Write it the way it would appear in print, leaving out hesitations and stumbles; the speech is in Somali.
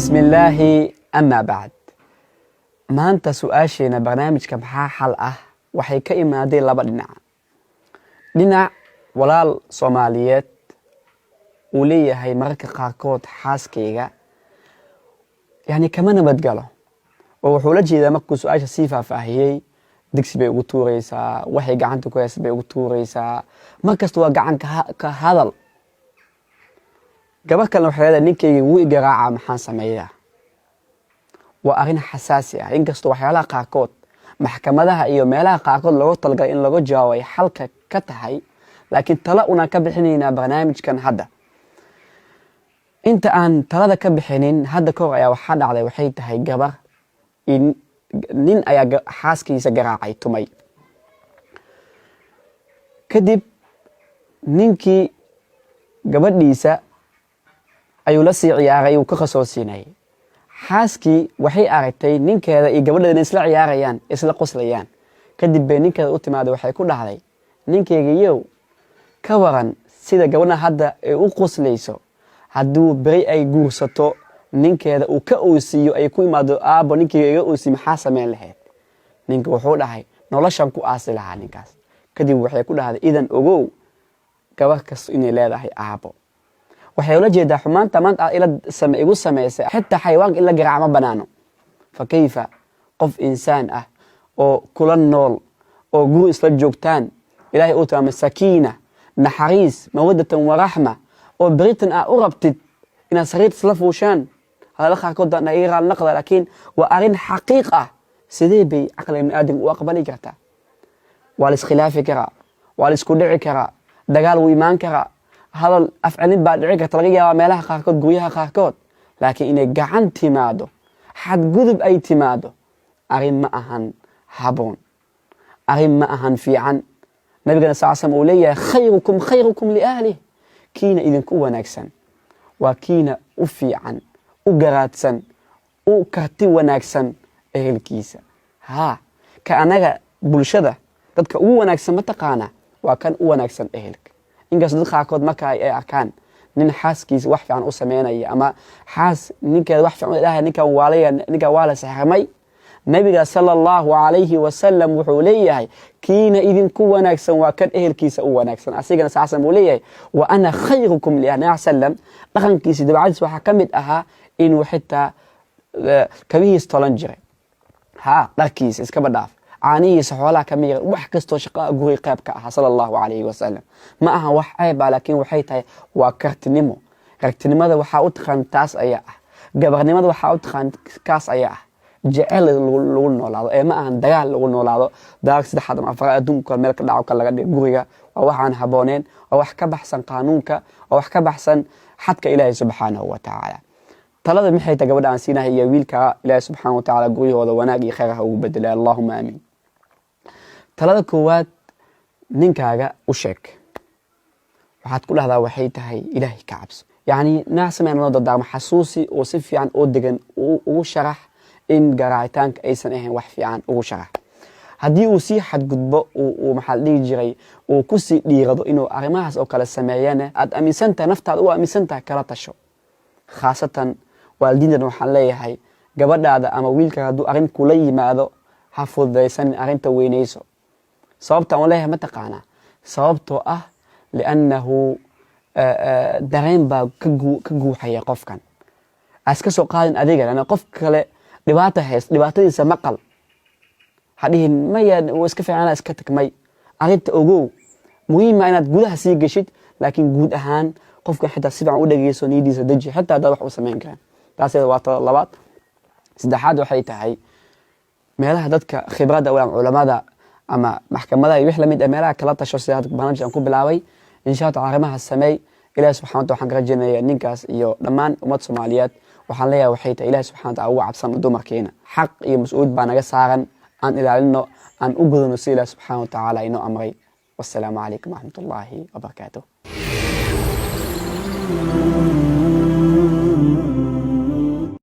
بسم الله أما بعد maanta su'aasheena barnaamijka maxaa xal ah waxay ka imaadeen laba dhinac walaal Soomaaliyeed uu leeyahay mararka qaarkood xaaskeyga yani kama nabad galo oo wuxuu la jeedaa markuu su'aasha si faahfaahiyay digsi bay ugu tuuraysaa waxay gacanta ku haysaa bay ugu tuuraysaa markasta waa gacan ka hadal gabar kale waxay leedahay ninkeyga wuu igaraaca maxaan sameeyaa waa arin xasaasi ah inkastoo waxyaalaha qaarkood maxkamadaha iyo meelaha qaarkood lagu talgalay in lagu jawaabo xalka ka tahay laakiin tala una ka bixinayna barnaamijkan hadda inta aan talada ka bixinin hadda kor ayaa waxa dhacday waxay tahay gabar in nin ayaa xaaskiisa garaacay tumay kadib ninkii gabadhiisa ayuu la sii ciyaaray uu ka qasoosinay xaaskii waxay aragtay ninkeeda iyo gabadheeda isla ciyaarayaan isla qoslayaan kadib bay ninkeeda u timaaday waxay ku dhahday ninkeygiiyow ka waran sida gabadha hadda ay u qoslayso hadduu beri ay guursato ninkeeda uu ka oosiyo ay ku imaado aabo ninkeyga iga oosi maxaa sameyn lahayd ninka wuxuu dhahay noloshan ku aasi lahaa ninkaas kadib waxay ku dhahday idan ogow gabar kasta inay leedahay aabo waxay ula jeedaa xumaanta maanta ila igu sameysay xitaa xayawaanka ila garaac ma banaano fakayfa qof insaan ah oo kula nool oo guri isla joogtaan ilaahay uu taamay sakiina naxariis mawadatan wa raxma oo beritan u rabtid inaad sariir isla fuushaan hada qaarkood na iiraal naqda laakiin waa arin xaqiiq ah sidee bay aqal ibn aadam u aqbali kartaa waa la iskhilaafi karaa waa la isku dhici karaa dagaal wuu imaan karaa hadal afcalin baa dhici karta laga yaabaa meelaha qaarkood guryaha qaarkood laakiin inay gacan timaado xadgudub ay timaado arin ma ahan haboon arin ma ahan fiican nabigana sallallahu uu leeyahay khayrukum li ahli kiina idinku wanaagsan waa kiina u fiican u garaadsan u karti wanaagsan ehelkiisa ka anaga bulshada dadka ugu wanaagsan ma taqaana waa kan u wanaagsan ehelka inkastoo dad qaarkood marka ay arkaan nin xaaskiisa wax fiican u sameynaya ama xaas ninkeeda wax fiican ilaahay ninka waa la saxramay nabiga sallallahu alayhi wasallam wuxuu leeyahay kiina idinku wanaagsan waa kan ehelkiisa u wanaagsan asigana saasan uu leeyahay wa ana khayrukum li ahli sallam dhaqankiisa dabacadiis waxa kamid ahaa inuu xitaa kabihiis tolan jiray dharkiisa iska badhaaf caanihiisa xoolaha ka miiray wax kastoo shaqo guri qayb ka ah sallallahu alayhi wasallam ma aha wax ayba laakiin waxay tahay waa kartinimada waxa u taqaan taas ayaa ah gabarnimada waxa u taqaan kaas ayaa ah jecel lagu noolaado ee ma ahan dagaal lagu noolaado daag saddexaad ama afar adduunka meel ka dhaco laga dhig guriga waa waxaan habooneen waa wax ka baxsan qaanuunka waa wax ka baxsan xadka ilaahay subhanahu wa ta'ala talada maxay tahay gabadha aan siinahay iyo wiilka ilaahay subhanahu wa ta'ala guriyooda wanaag iyo khayr ugu bedelo allahumma aamin talada koowaad ninkaaga u sheeg waxaad ku dhahdaa waxay tahay ilaahay ka cabso yani naasmeen loo dadaamo xasuusi oo si fiican oo degan ugu sharax in garaacitaanka aysan ahayn wax fiican ugu sharax haddii uu sii xadgudbo uu maxaa la dhihi jiray uu ku sii dhiirado inuu arrimahaas oo kale sameeyana aad aaminsantahay naftaada u aaminsantahay kala tasho khaasatan waalidiintan waxaan leeyahay gabadhaada ama wiilka hadduu arrin kula yimaado ha fududaysan arrinta weynayso sababta aan leeyahay ma taqaanaa sababtoo ah li'annahu dareen baa ka guuxaya qofkan aska soo qaadin adiga lana qof kale dhibaatadiisa maqal hadhihin maya oo iska fiicana iska tagmay arinta ogow muhiima inaad gudaha sii gashid laakiin guud ahaan qofka xitaa si fiican u dhageyso nidiisa daji xitaa dad wax u sameyn karaan taas waa talada labaad saddexaad waxay tahay meelaha dadka khibrada wala culimada ama maxkamadaha iyo wix la mid ah meelaha kala tasho sida barnaamij aan ku bilaabay insha Allah arrimaha sameey ilaahay subhanahu wa ta'ala waxaan ka rajaynayaa ninkaas iyo dhammaan ummad Soomaaliyeed waxaan leeyahay waxay tahay ilaahay subhanahu wa ta'ala ugu cabsan dumarkeena xaq iyo mas'uuliyad baa naga saaran aan ilaalino aan u gudano si ilaahay subhanahu wa ta'ala inoo amray wasalaamu calaykum wa rahmatullaahi wa barakaatuh